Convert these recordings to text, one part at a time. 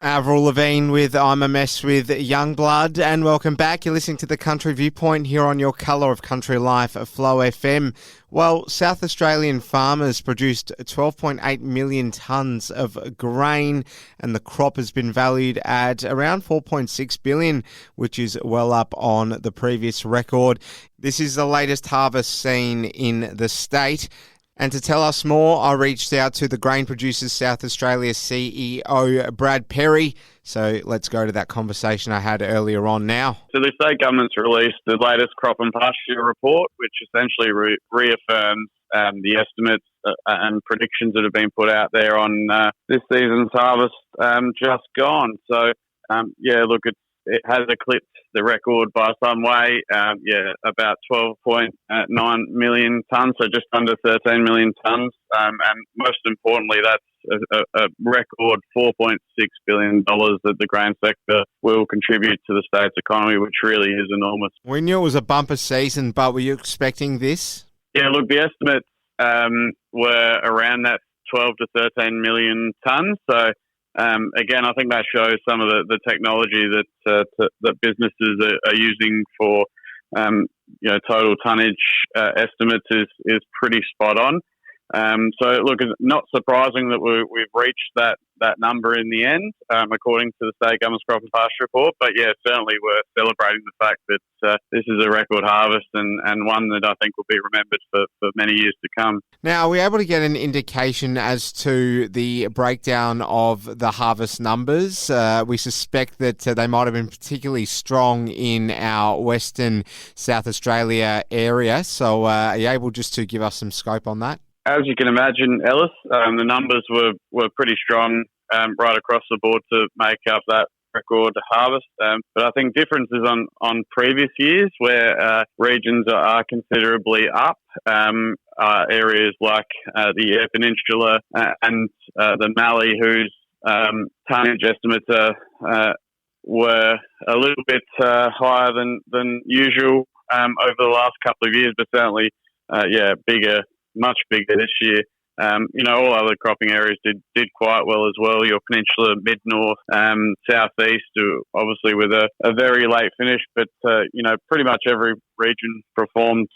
Avril Lavigne with I'm a Mess with Youngblood, and welcome back. You're listening to The Country Viewpoint here on your Colour of Country Life, Flow FM. Well, South Australian farmers produced 12.8 million tonnes of grain, and the crop has been valued at around 4.6 billion, which is well up on the previous record. This is the latest harvest seen in the state. And to tell us more, I reached out to the Grain Producers South Australia CEO, Brad Perry. So let's go to that conversation I had earlier on now. So the state government's released the latest crop and pasture report, which essentially reaffirms the estimates and predictions that have been put out there on this season's harvest just gone. So, it has eclipsed the record by some way, about 12.9 million tonnes, so just under 13 million tonnes. And most importantly, that's a record $4.6 billion that the grain sector will contribute to the state's economy, which really is enormous. We knew it was a bumper season, but were you expecting this? Yeah, look, the estimates were around that 12 to 13 million tonnes. So, again, I think that shows some of the technology that businesses are using for total tonnage estimates is pretty spot on. So, look, it's not surprising that we've reached that number in the end, according to the state government's crop and pasture report. But yeah, certainly we're celebrating the fact that this is a record harvest and one that I think will be remembered for many years to come. Now, are we able to get an indication as to the breakdown of the harvest numbers? We suspect that they might have been particularly strong in our Western South Australia area. So are you able just to give us some scope on that? As you can imagine, Ellis, the numbers were pretty strong right across the board to make up that record harvest. But I think differences on previous years where regions are considerably up, areas like the Eyre Peninsula and the Mallee, whose tonnage estimates were a little bit higher than usual over the last couple of years, but certainly, much bigger this year. All other cropping areas did quite well as well. Your peninsula, mid-north, southeast, obviously with a very late finish, but pretty much every region performed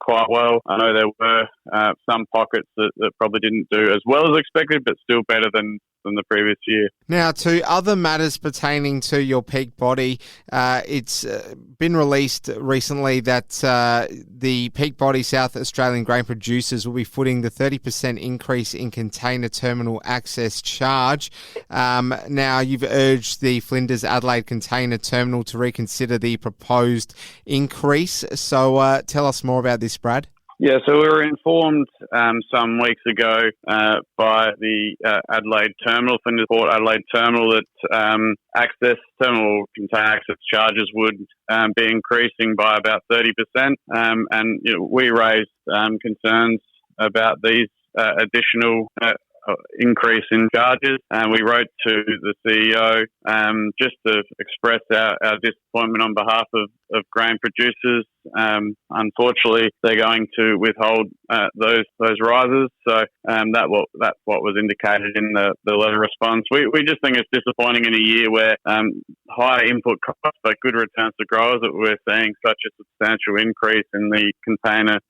quite well. I know there were some pockets that probably didn't do as well as expected, but still better than the previous year. Now, to other matters pertaining to your peak body, it's been released recently that the peak body South Australian grain producers will be footing the 30% increase in container terminal access charge. Now, you've urged the Flinders Adelaide Container Terminal to reconsider the proposed increase. So tell us more about this, Brad. Yeah, so we were informed some weeks ago by the Adelaide Terminal, Flinders Port Adelaide Terminal, that terminal container access charges would be increasing by about 30%. We raised concerns about these additional increase in charges, and we wrote to the CEO just to express our disappointment on behalf of grain producers. Unfortunately, they're going to withhold those rises, so that's what was indicated in the letter response. We just think it's disappointing in a year where higher input costs but good returns to growers, that we're seeing such a substantial increase in the container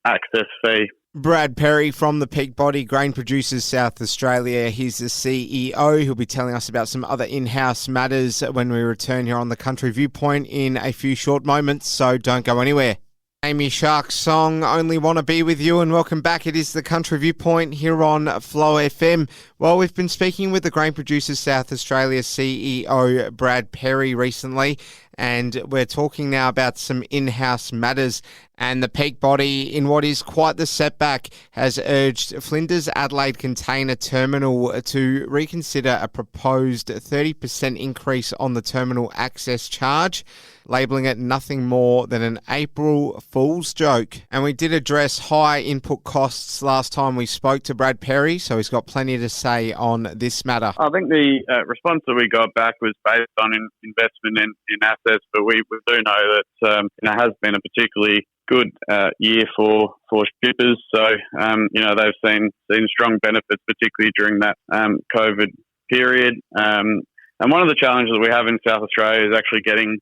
access fee. Brad Perry from the Peak Body Grain Producers South Australia. He's the CEO. He'll be telling us about some other in-house matters when we return here on the Country Viewpoint in a few short moments, so don't go anywhere. Amy Shark's song, Only Wanna Be With You, and welcome back. It is the Country Viewpoint here on Flow FM. Well, we've been speaking with the Grain Producers South Australia CEO, Brad Perry, recently, and we're talking now about some in-house matters. And the Peak Body, in what is quite the setback, has urged Flinders Adelaide Container Terminal to reconsider a proposed 30% increase on the terminal access charge, labelling it nothing more than an April Fool's joke. And we did address high input costs last time we spoke to Brad Perry, so he's got plenty to say on this matter. I think the response that we got back was based on investment in assets, but we do know that it has been a particularly good year for shippers. So, they've seen strong benefits, particularly during that COVID period. And one of the challenges that we have in South Australia is actually getting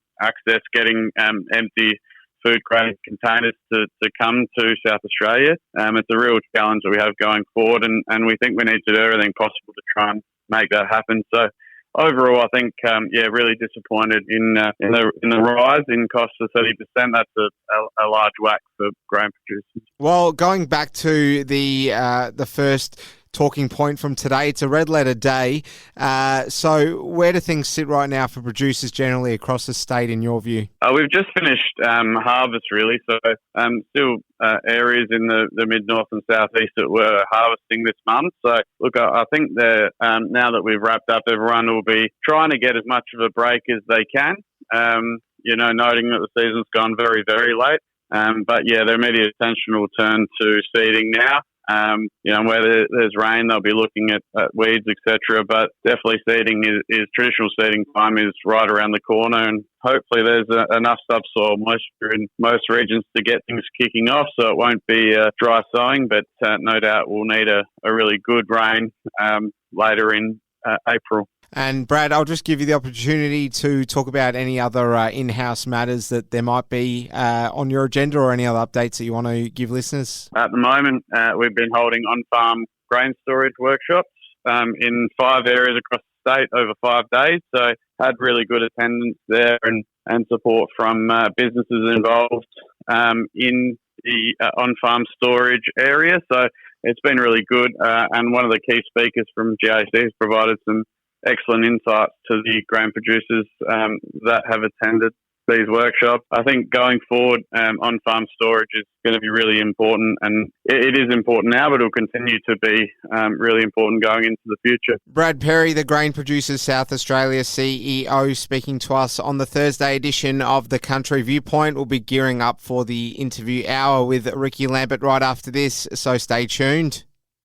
empty food grade containers to come to South Australia. It's a real challenge that we have going forward, and we think we need to do everything possible to try and make that happen. So overall, I think, really disappointed in the rise in cost of 30%. That's a large whack for grain producers. Well, going back to the first talking point from today, it's a red letter day. So where do things sit right now for producers generally across the state, in your view? We've just finished harvest, really. So still areas in the mid-north and southeast that were harvesting this month. So look, I think that now that we've wrapped up, everyone will be trying to get as much of a break as they can, noting that the season's gone very, very late. But their immediate attention will turn to seeding now. Where there's rain, they'll be looking at weeds, etc. But definitely seeding is traditional seeding time is right around the corner, and hopefully there's enough subsoil moisture in most regions to get things kicking off, so it won't be dry sowing. But no doubt we'll need a really good rain later in April. And Brad, I'll just give you the opportunity to talk about any other in-house matters that there might be on your agenda, or any other updates that you want to give listeners. At the moment, we've been holding on-farm grain storage workshops in 5 areas across the state over 5 days. So had really good attendance there and support from businesses involved in the on-farm storage area. So it's been really good. And one of the key speakers from GAC has provided some excellent insights to the grain producers that have attended these workshops. I think going forward, on-farm storage is going to be really important, and it is important now, but it'll continue to be really important going into the future. Brad Perry, the Grain Producers South Australia CEO, speaking to us on the Thursday edition of The Country Viewpoint. We'll be gearing up for the interview hour with Ricky Lambert right after this, so stay tuned.